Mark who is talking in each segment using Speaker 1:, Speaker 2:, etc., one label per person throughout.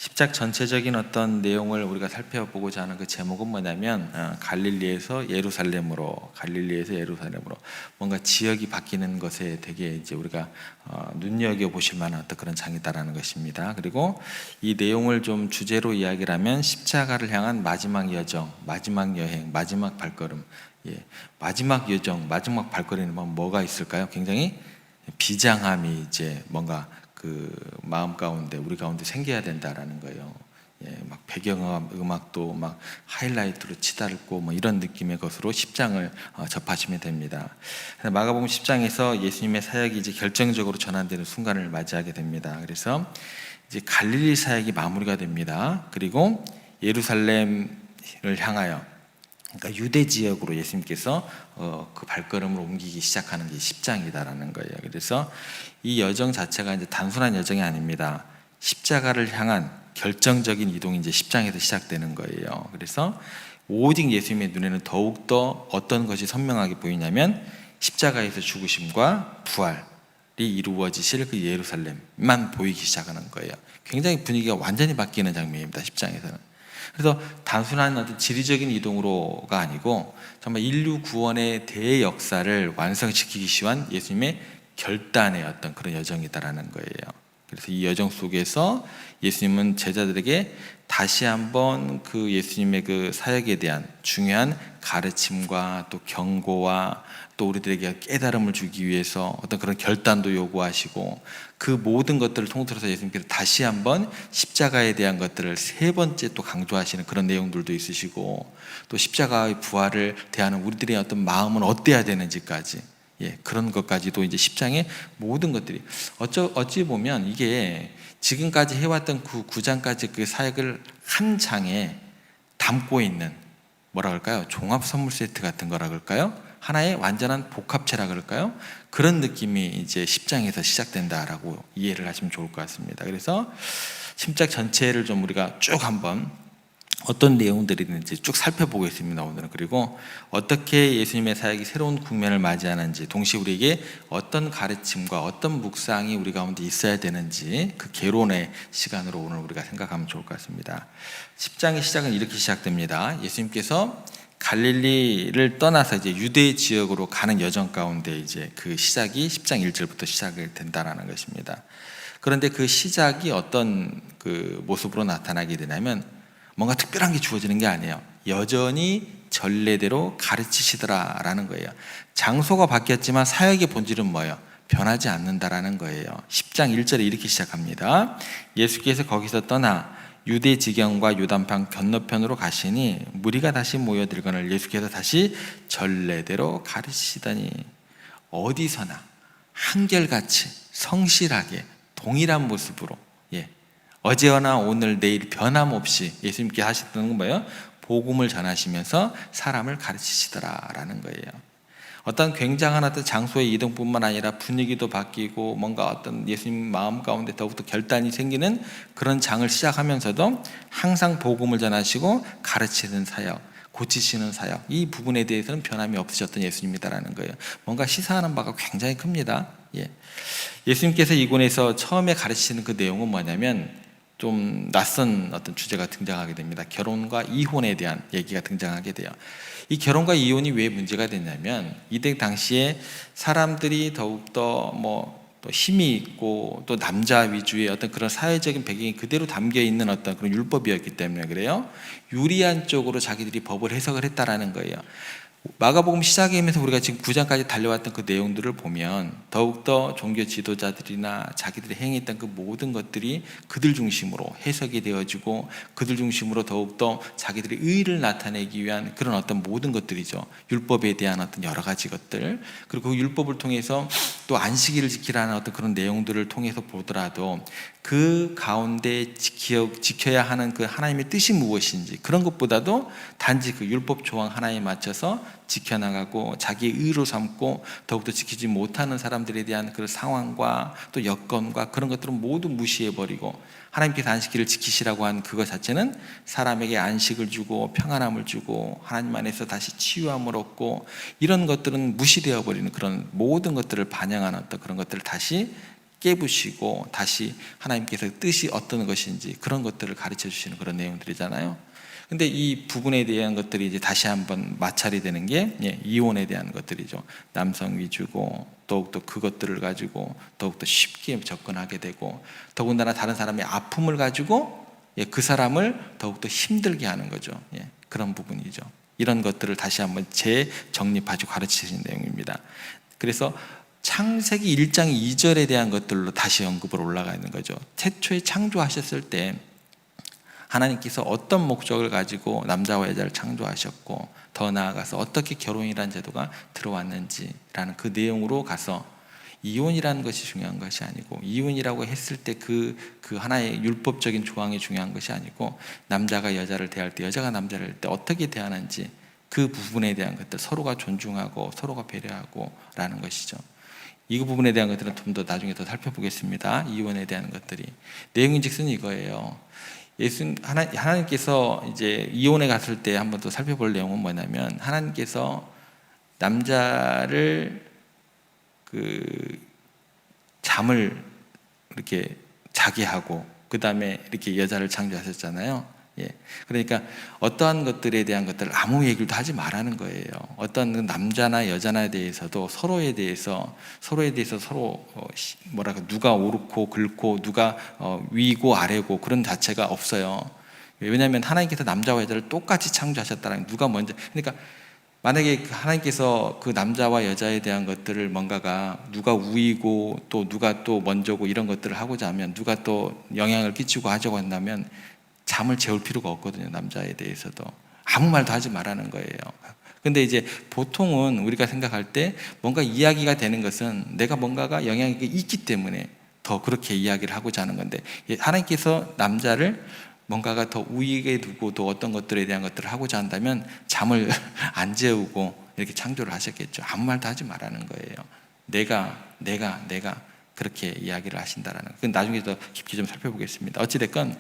Speaker 1: 십작 전체적인 어떤 내용을 우리가 살펴보고자 하는 그 제목은 뭐냐면 갈릴리에서 예루살렘으로 뭔가 지역이 바뀌는 것에 되게 이제 우리가 눈여겨 보실 만한 어떤 그런 장이다라는 것입니다. 그리고 이 내용을 좀 주제로 이야기를 하면 십자가를 향한 마지막 여정, 마지막 여행, 마지막 발걸음. 마지막 여정, 마지막 발걸음은 뭐가 있을까요? 굉장히 비장함이 이제 뭔가 그 마음 가운데 우리 가운데 생겨야 된다라는 거예요. 막 배경음악도 막 하이라이트로 치달고 뭐 이런 느낌의 것으로 10장을 접하시면 됩니다. 마가복음 10장에서 예수님의 사역이 이제 결정적으로 전환되는 순간을 맞이하게 됩니다. 그래서 이제 갈릴리 사역이 마무리가 됩니다. 그리고 예루살렘을 향하여, 그러니까 유대 지역으로 예수님께서 그 발걸음을 옮기기 시작하는 게 10장이다라는 거예요. 그래서 이 여정 자체가 이제 단순한 여정이 아닙니다. 십자가를 향한 결정적인 이동이 이제 10장에서 시작되는 거예요. 그래서 오직 예수님의 눈에는 더욱더 어떤 것이 선명하게 보이냐면 십자가에서 죽으심과 부활이 이루어지실 그 예루살렘만 보이기 시작하는 거예요. 굉장히 분위기가 완전히 바뀌는 장면입니다. 10장에서는. 그래서 단순한 어떤 지리적인 이동으로가 아니고 정말 인류 구원의 대역사를 완성시키기 위한 예수님의 결단의 어떤 그런 여정이다라는 거예요. 그래서 이 여정 속에서 예수님은 제자들에게 다시 한번 그 예수님의 그 사역에 대한 중요한 가르침과 또 경고와 또 우리들에게 깨달음을 주기 위해서 어떤 그런 결단도 요구하시고 그 모든 것들을 통틀어서 예수님께서 다시 한번 십자가에 대한 것들을 세 번째 또 강조하시는 그런 내용들도 있으시고 또 십자가의 부활을 대하는 우리들의 어떤 마음은 어때야 되는지까지 그런 것까지도 이제 10장의 모든 것들이 어찌 보면 이게 지금까지 해왔던 그 9장까지 그 사역을 한 장에 담고 있는 뭐라 그럴까요? 종합 선물 세트 같은 거라 그럴까요? 하나의 완전한 복합체라 그럴까요? 그런 느낌이 이제 10장에서 시작된다라고 이해를 하시면 좋을 것 같습니다. 그래서 10장 전체를 좀 우리가 쭉 한번 어떤 내용들이 있는지 쭉 살펴보겠습니다, 오늘은. 그리고 어떻게 예수님의 사역이 새로운 국면을 맞이하는지, 동시에 우리에게 어떤 가르침과 어떤 묵상이 우리 가운데 있어야 되는지 그 개론의 시간으로 오늘 우리가 생각하면 좋을 것 같습니다. 10장의 시작은 이렇게 시작됩니다. 예수님께서 갈릴리를 떠나서 이제 유대 지역으로 가는 여정 가운데 이제 그 시작이 10장 1절부터 시작이 된다라는 것입니다. 그런데 그 시작이 어떤 그 모습으로 나타나게 되냐면 뭔가 특별한 게 주어지는 게 아니에요. 여전히 전례대로 가르치시더라라는 거예요. 장소가 바뀌었지만 사역의 본질은 뭐예요? 변하지 않는다라는 거예요. 10장 1절에 이렇게 시작합니다. 예수께서 거기서 떠나 유대 지경과 요단강 건너편으로 가시니 무리가 다시 모여들거늘 예수께서 다시 전례대로 가르치시더니 어디서나 한결같이 성실하게 동일한 모습으로 어제나 오늘 내일 변함없이 예수님께 하셨던 건 뭐예요? 복음을 전하시면서 사람을 가르치시더라라는 거예요. 어떤 굉장한 어떤 장소의 이동뿐만 아니라 분위기도 바뀌고 뭔가 어떤 예수님 마음 가운데 더욱더 결단이 생기는 그런 장을 시작하면서도 항상 복음을 전하시고 가르치는 사역, 고치시는 사역, 이 부분에 대해서는 변함이 없으셨던 예수님이다라는 거예요. 뭔가 시사하는 바가 굉장히 큽니다. 예수님께서 이곳에서 처음에 가르치시는 그 내용은 뭐냐면 좀 낯선 어떤 주제가 등장하게 됩니다. 결혼과 이혼에 대한 얘기가 등장하게 돼요. 이 결혼과 이혼이 왜 문제가 됐냐면 이때 당시에 사람들이 더욱더 또 힘이 있고 또 남자 위주의 어떤 그런 사회적인 배경이 그대로 담겨 있는 어떤 그런 율법이었기 때문에 그래요. 유리한 쪽으로 자기들이 법을 해석을 했다라는 거예요. 마가복음 시작하면서 우리가 지금 9장까지 달려왔던 그 내용들을 보면 더욱더 종교 지도자들이나 자기들이 행했던 그 모든 것들이 그들 중심으로 해석이 되어지고 그들 중심으로 더욱더 자기들의 의의를 나타내기 위한 그런 어떤 모든 것들이죠. 율법에 대한 어떤 여러 가지 것들, 그리고 그 율법을 통해서 또 안식일을 지키라는 어떤 그런 내용들을 통해서 보더라도 그 가운데 지켜야 하는 그 하나님의 뜻이 무엇인지 그런 것보다도 단지 그 율법 조항 하나에 맞춰서 지켜나가고 자기의 의로 삼고 더욱더 지키지 못하는 사람들에 대한 그 상황과 또 여건과 그런 것들은 모두 무시해버리고 하나님께서 안식일을 지키시라고 한 그것 자체는 사람에게 안식을 주고 평안함을 주고 하나님 안에서 다시 치유함을 얻고 이런 것들은 무시되어 버리는 그런 모든 것들을 반영하는 어떤 그런 것들을 다시 깨부시고 다시 하나님께서 뜻이 어떤 것인지 그런 것들을 가르쳐 주시는 그런 내용들이잖아요. 근데 이 부분에 대한 것들이 이제 다시 한번 마찰이 되는 게 이혼에 대한 것들이죠. 남성 위주고 더욱더 그것들을 가지고 더욱더 쉽게 접근하게 되고 더군다나 다른 사람의 아픔을 가지고 그 사람을 더욱더 힘들게 하는 거죠. 그런 부분이죠. 이런 것들을 다시 한번 재정립하고 가르치시는 내용입니다. 그래서 창세기 1장 2절에 대한 것들로 다시 언급을 올라가 있는 거죠. 태초에 창조하셨을 때 하나님께서 어떤 목적을 가지고 남자와 여자를 창조하셨고 더 나아가서 어떻게 결혼이라는 제도가 들어왔는지라는 그 내용으로 가서 이혼이라는 것이 중요한 것이 아니고 이혼이라고 했을 때 그 하나의 율법적인 조항이 중요한 것이 아니고 남자가 여자를 대할 때 여자가 남자를 대할 때 어떻게 대하는지 그 부분에 대한 것들 서로가 존중하고 서로가 배려하고 라는 것이죠. 이 부분에 대한 것들은 좀 더 나중에 더 살펴보겠습니다. 이혼에 대한 것들이 내용인즉슨 이거예요. 하나님께서 이제 이혼에 갔을 때 한번 더 살펴볼 내용은 뭐냐면 하나님께서 남자를 잠을 이렇게 자게 하고 그 다음에 이렇게 여자를 창조하셨잖아요. 그러니까 어떠한 것들에 대한 것들을 아무 얘기도 하지 말라는 거예요. 어떤 남자나 여자나 대해서도 서로에 대해서 서로 누가 옳고 그렇고 누가 위고 아래고 그런 자체가 없어요. 왜냐하면 하나님께서 남자와 여자를 똑같이 창조하셨다는 누가 먼저 그러니까 만약에 하나님께서 그 남자와 여자에 대한 것들을 뭔가가 누가 우위고 또 누가 또 먼저고 이런 것들을 하고자 하면 누가 또 영향을 끼치고 하자고 한다면 잠을 재울 필요가 없거든요. 남자에 대해서도 아무 말도 하지 말라는 거예요. 근데 이제 보통은 우리가 생각할 때 뭔가 이야기가 되는 것은 내가 뭔가가 영향이 있기 때문에 더 그렇게 이야기를 하고자 하는 건데 하나님께서 남자를 뭔가가 더 우위에 두고 또 어떤 것들에 대한 것들을 하고자 한다면 잠을 안 재우고 이렇게 창조를 하셨겠죠. 아무 말도 하지 말라는 거예요. 내가 그렇게 이야기를 하신다라는 거. 그건 나중에 더 깊게 좀 살펴보겠습니다. 어찌됐건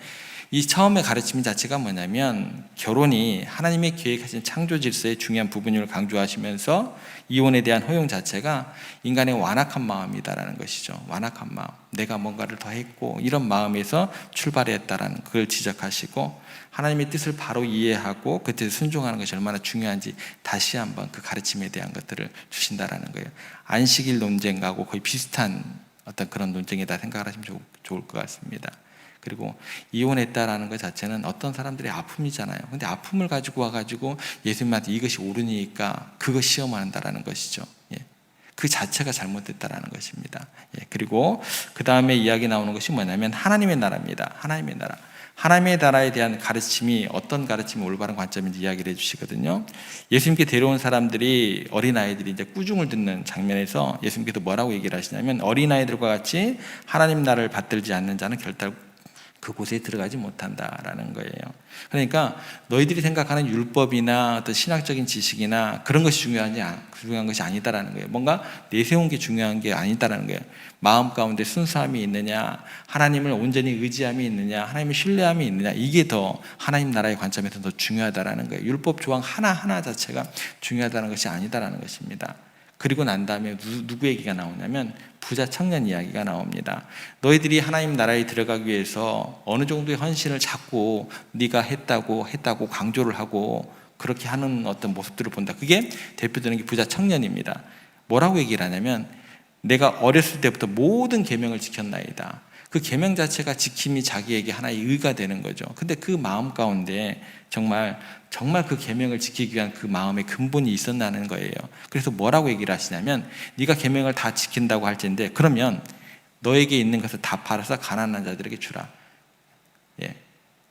Speaker 1: 이 처음에 가르침 자체가 뭐냐면 결혼이 하나님의 계획하신 창조 질서의 중요한 부분을 강조하시면서 이혼에 대한 허용 자체가 인간의 완악한 마음이다라는 것이죠. 완악한 마음. 내가 뭔가를 더 했고 이런 마음에서 출발했다라는 그걸 지적하시고 하나님의 뜻을 바로 이해하고 그 뜻에 순종하는 것이 얼마나 중요한지 다시 한번 그 가르침에 대한 것들을 주신다라는 거예요. 안식일 논쟁하고 거의 비슷한 어떤 그런 논쟁이다 생각을 하시면 좋을 것 같습니다. 그리고 이혼했다라는 것 자체는 어떤 사람들의 아픔이잖아요. 근데 아픔을 가지고 와가지고 예수님한테 이것이 옳으니까 그거 시험한다라는 것이죠. 그 자체가 잘못됐다라는 것입니다. 그리고 그 다음에 이야기 나오는 것이 뭐냐면 하나님의 나라입니다. 하나님의 나라. 하나님의 나라에 대한 가르침이 어떤 가르침이 올바른 관점인지 이야기를 해주시거든요. 예수님께 데려온 사람들이 어린아이들이 이제 꾸중을 듣는 장면에서 예수님께서 뭐라고 얘기를 하시냐면 어린아이들과 같이 하나님 나라를 받들지 않는 자는 결코 그곳에 들어가지 못한다라는 거예요. 그러니까 너희들이 생각하는 율법이나 어떤 신학적인 지식이나 그런 것이 중요한 것이 아니다라는 거예요. 뭔가 내세운 게 중요한 게 아니다라는 거예요. 마음 가운데 순수함이 있느냐, 하나님을 온전히 의지함이 있느냐, 하나님을 신뢰함이 있느냐, 이게 더 하나님 나라의 관점에서 더 중요하다라는 거예요. 율법 조항 하나하나 자체가 중요하다는 것이 아니다라는 것입니다. 그리고 난 다음에 누구 얘기가 나오냐면 부자 청년 이야기가 나옵니다. 너희들이 하나님 나라에 들어가기 위해서 어느 정도의 헌신을 자꾸 네가 했다고 강조를 하고 그렇게 하는 어떤 모습들을 본다. 그게 대표되는 게 부자 청년입니다. 뭐라고 얘기를 하냐면 내가 어렸을 때부터 모든 계명을 지켰나이다. 그 계명 자체가 지킴이 자기에게 하나의 의가 되는 거죠. 근데 그 마음 가운데 정말 그 계명을 지키기 위한 그 마음의 근본이 있었다는 거예요. 그래서 뭐라고 얘기를 하시냐면 네가 계명을 다 지킨다고 할 텐데 그러면 너에게 있는 것을 다 팔아서 가난한 자들에게 주라.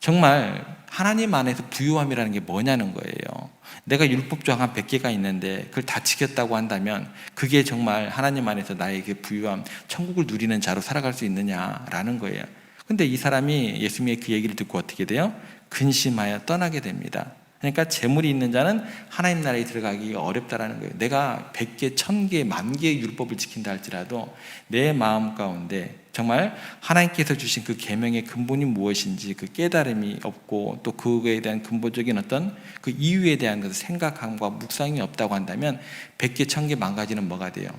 Speaker 1: 정말 하나님 안에서 부유함이라는 게 뭐냐는 거예요. 내가 율법조항 한 100개가 있는데 그걸 다 지켰다고 한다면 그게 정말 하나님 안에서 나에게 부유함, 천국을 누리는 자로 살아갈 수 있느냐라는 거예요. 근데 이 사람이 예수님의 그 얘기를 듣고 어떻게 돼요? 근심하여 떠나게 됩니다. 그러니까 재물이 있는 자는 하나님 나라에 들어가기가 어렵다라는 거예요. 내가 100개, 1000개, 10,000개의 율법을 지킨다 할지라도 내 마음 가운데 정말 하나님께서 주신 그 계명의 근본이 무엇인지 그 깨달음이 없고 또 그거에 대한 근본적인 어떤 그 이유에 대한 것을 생각함과 묵상이 없다고 한다면 100개, 1000개, 10,000가지는 뭐가 돼요?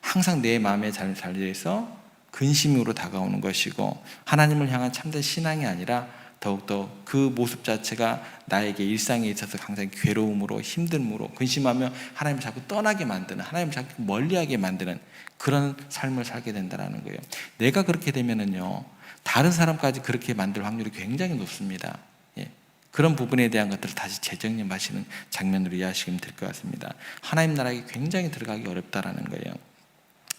Speaker 1: 항상 내 마음의 자리에서 근심으로 다가오는 것이고, 하나님을 향한 참된 신앙이 아니라 더욱더 그 모습 자체가 나에게 일상에 있어서 항상 괴로움으로, 힘듦으로, 근심하며 하나님을 자꾸 떠나게 만드는, 하나님을 자꾸 멀리하게 만드는 그런 삶을 살게 된다는 거예요. 내가 그렇게 되면은요, 다른 사람까지 그렇게 만들 확률이 굉장히 높습니다. 예. 그런 부분에 대한 것들을 다시 재정립하시는 장면으로 이해하시면 될 것 같습니다. 하나님 나라에 굉장히 들어가기 어렵다라는 거예요.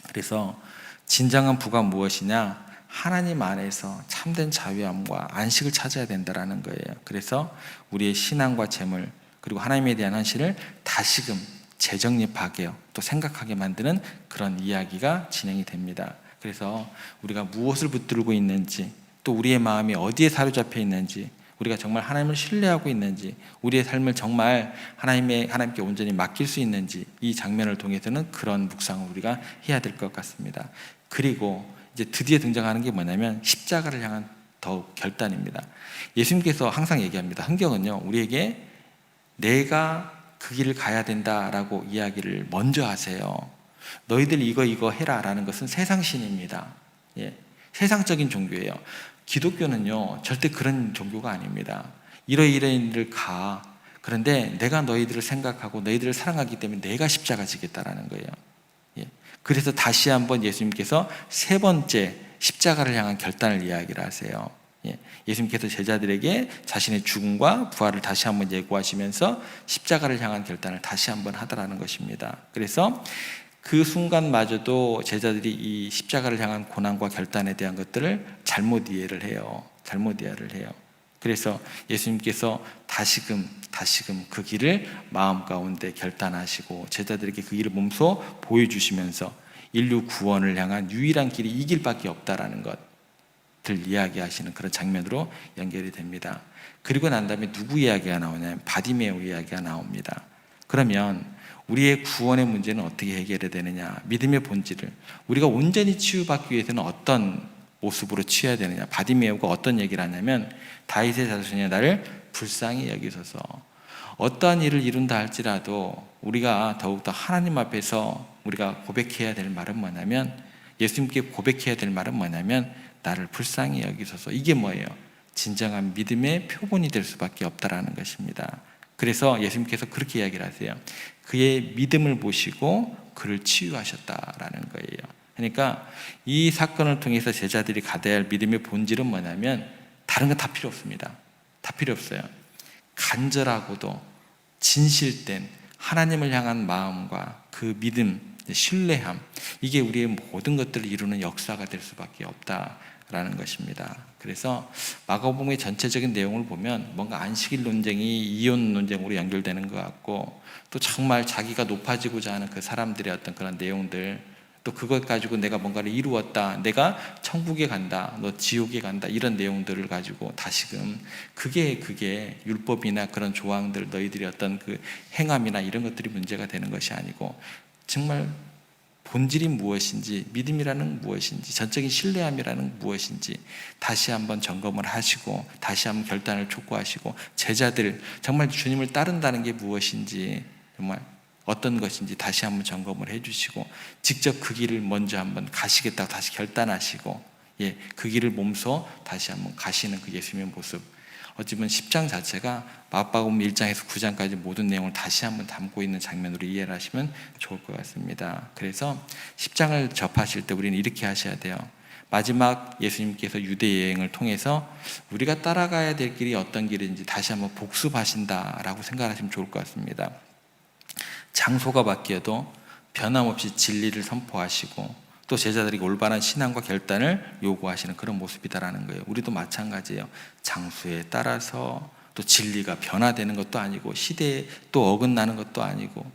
Speaker 1: 그래서 진정한 부가 무엇이냐? 하나님 안에서 참된 자유함과 안식을 찾아야 된다라는 거예요. 그래서 우리의 신앙과 재물, 그리고 하나님에 대한 헌신을 다시금 재정립하게 또 생각하게 만드는 그런 이야기가 진행이 됩니다. 그래서 우리가 무엇을 붙들고 있는지, 또 우리의 마음이 어디에 사로잡혀 있는지, 우리가 정말 하나님을 신뢰하고 있는지, 우리의 삶을 정말 하나님께 온전히 맡길 수 있는지, 이 장면을 통해서는 그런 묵상을 우리가 해야 될 것 같습니다. 그리고 이제 드디어 등장하는 게 뭐냐면 십자가를 향한 더욱 결단입니다. 예수님께서 항상 얘기합니다. 성경은요, 우리에게 내가 그 길을 가야 된다라고 이야기를 먼저 하세요. 너희들 이거 해라 라는 것은 세상신입니다. 예, 세상적인 종교예요. 기독교는요, 절대 그런 종교가 아닙니다. 이러이러한 일을 가. 그런데 내가 너희들을 생각하고 너희들을 사랑하기 때문에 내가 십자가 지겠다라는 거예요. 예. 그래서 다시 한번 예수님께서 세 번째 십자가를 향한 결단을 이야기를 하세요. 예. 예수님께서 제자들에게 자신의 죽음과 부활을 다시 한번 예고하시면서 십자가를 향한 결단을 다시 한번 하더라는 것입니다. 그래서 그 순간마저도 제자들이 이 십자가를 향한 고난과 결단에 대한 것들을 잘못 이해를 해요. 그래서 예수님께서 다시금 그 길을 마음 가운데 결단하시고 제자들에게 그 길을 몸소 보여주시면서 인류 구원을 향한 유일한 길이 이 길밖에 없다라는 것들 이야기하시는 그런 장면으로 연결이 됩니다. 그리고 난 다음에 누구 이야기가 나오냐면 바디메오 이야기가 나옵니다. 그러면 우리의 구원의 문제는 어떻게 해결해야 되느냐? 믿음의 본질을 우리가 온전히 치유받기 위해서는 어떤 모습으로 취해야 되느냐? 바디메오가 어떤 얘기를 하냐면 다윗의 자손이 나를 불쌍히 여기소서. 어떠한 일을 이룬다 할지라도 우리가 더욱더 하나님 앞에서 우리가 고백해야 될 말은 뭐냐면, 예수님께 고백해야 될 말은 뭐냐면 나를 불쌍히 여기소서. 이게 뭐예요? 진정한 믿음의 표본이 될 수밖에 없다라는 것입니다. 그래서 예수님께서 그렇게 이야기를 하세요. 그의 믿음을 보시고 그를 치유하셨다라는 거예요. 그러니까 이 사건을 통해서 제자들이 가져야 할 믿음의 본질은 뭐냐면 다른 건 다 필요 없습니다. 다 필요 없어요. 간절하고도 진실된 하나님을 향한 마음과 그 믿음, 신뢰함, 이게 우리의 모든 것들을 이루는 역사가 될 수밖에 없다라는 것입니다. 그래서 마가복음의 전체적인 내용을 보면 뭔가 안식일 논쟁이 이혼 논쟁으로 연결되는 것 같고, 또 정말 자기가 높아지고자 하는 그 사람들의 어떤 그런 내용들, 또 그것 가지고 내가 뭔가를 이루었다, 내가 천국에 간다, 너 지옥에 간다, 이런 내용들을 가지고 다시금 그게 율법이나 그런 조항들, 너희들이 어떤 그 행함이나 이런 것들이 문제가 되는 것이 아니고 정말 본질이 무엇인지, 믿음이라는 무엇인지, 전적인 신뢰함이라는 무엇인지 다시 한번 점검을 하시고 다시 한번 결단을 촉구하시고, 제자들 정말 주님을 따른다는 게 무엇인지, 정말 어떤 것인지 다시 한번 점검을 해주시고 직접 그 길을 먼저 한번 가시겠다고 다시 결단하시고, 그 길을 몸소 다시 한번 가시는 그 예수님의 모습, 어찌 보면 10장 자체가 마가복음 1장에서 9장까지 모든 내용을 다시 한번 담고 있는 장면으로 이해를 하시면 좋을 것 같습니다. 그래서 10장을 접하실 때 우리는 이렇게 하셔야 돼요. 마지막 예수님께서 유대 여행을 통해서 우리가 따라가야 될 길이 어떤 길인지 다시 한번 복습하신다라고 생각하시면 좋을 것 같습니다. 장소가 바뀌어도 변함없이 진리를 선포하시고 또 제자들에게 올바른 신앙과 결단을 요구하시는 그런 모습이다라는 거예요. 우리도 마찬가지예요. 장소에 따라서 또 진리가 변화되는 것도 아니고 시대에 또 어긋나는 것도 아니고,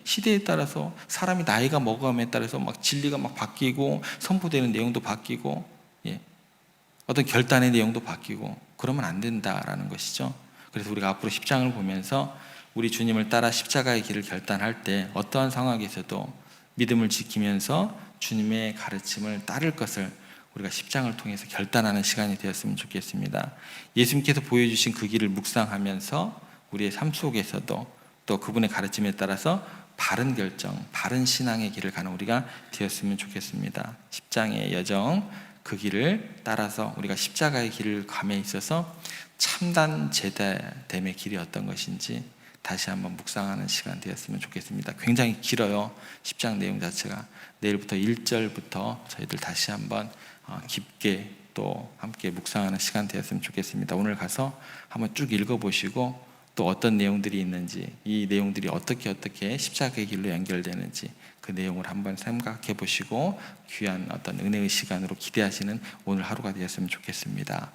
Speaker 1: 시대에 따라서 사람이 나이가 먹어감에 따라서 막 진리가 막 바뀌고 선포되는 내용도 바뀌고, 어떤 결단의 내용도 바뀌고 그러면 안 된다라는 것이죠. 그래서 우리가 앞으로 10장을 보면서 우리 주님을 따라 십자가의 길을 결단할 때 어떠한 상황에서도 믿음을 지키면서 주님의 가르침을 따를 것을 우리가 10장을 통해서 결단하는 시간이 되었으면 좋겠습니다. 예수님께서 보여주신 그 길을 묵상하면서 우리의 삶 속에서도 또 그분의 가르침에 따라서 바른 결정, 바른 신앙의 길을 가는 우리가 되었으면 좋겠습니다. 십장의 여정, 그 길을 따라서 우리가 십자가의 길을 감에 있어서 참단 제자됨의 길이 어떤 것인지 다시 한번 묵상하는 시간 되었으면 좋겠습니다. 굉장히 길어요. 10장 내용 자체가. 내일부터 1절부터 저희들 다시 한번 깊게 또 함께 묵상하는 시간 되었으면 좋겠습니다. 오늘 가서 한번 쭉 읽어보시고 또 어떤 내용들이 있는지, 이 내용들이 어떻게 십자가의 길로 연결되는지 그 내용을 한번 생각해 보시고 귀한 어떤 은혜의 시간으로 기대하시는 오늘 하루가 되었으면 좋겠습니다.